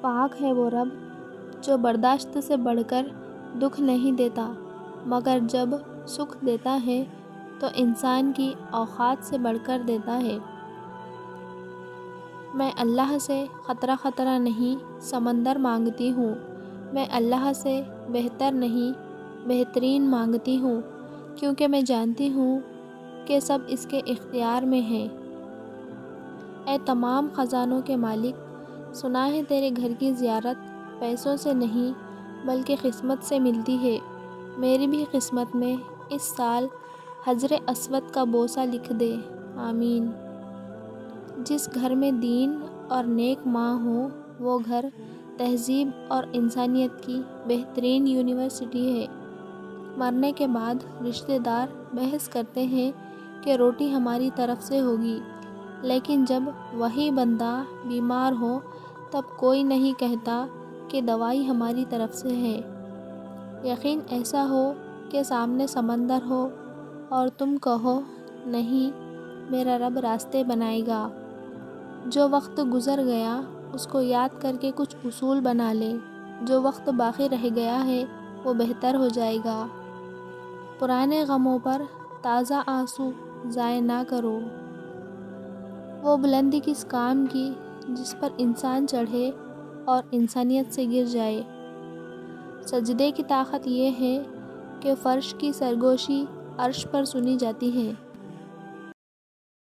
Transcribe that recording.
پاک ہے وہ رب جو برداشت سے بڑھ کر دکھ نہیں دیتا، مگر جب سکھ دیتا ہے تو انسان کی اوقات سے بڑھ کر دیتا ہے۔ میں اللہ سے خطرہ نہیں سمندر مانگتی ہوں، میں اللہ سے بہتر نہیں بہترین مانگتی ہوں، کیونکہ میں جانتی ہوں کہ سب اس کے اختیار میں ہے۔ اے تمام خزانوں کے مالک، سنا ہے تیرے گھر کی زیارت پیسوں سے نہیں بلکہ قسمت سے ملتی ہے۔ میری بھی قسمت میں اس سال حجر اسود کا بوسہ لکھ دے، آمین۔ جس گھر میں دین اور نیک ماں ہوں وہ گھر تہذیب اور انسانیت کی بہترین یونیورسٹی ہے۔ مرنے کے بعد رشتہ دار بحث کرتے ہیں کہ روٹی ہماری طرف سے ہوگی، لیکن جب وہی بندہ بیمار ہو تب کوئی نہیں کہتا کہ دوائی ہماری طرف سے ہے۔ یقین ایسا ہو کہ سامنے سمندر ہو اور تم کہو نہیں، میرا رب راستے بنائے گا۔ جو وقت گزر گیا اس کو یاد کر کے کچھ اصول بنا لے، جو وقت باقی رہ گیا ہے وہ بہتر ہو جائے گا۔ پرانے غموں پر تازہ آنسو ضائع نہ کرو۔ وہ بلندی کس کام کی جس پر انسان چڑھے اور انسانیت سے گر جائے۔ سجدے کی طاقت یہ ہے کہ فرش کی سرگوشی عرش پر سنی جاتی ہے۔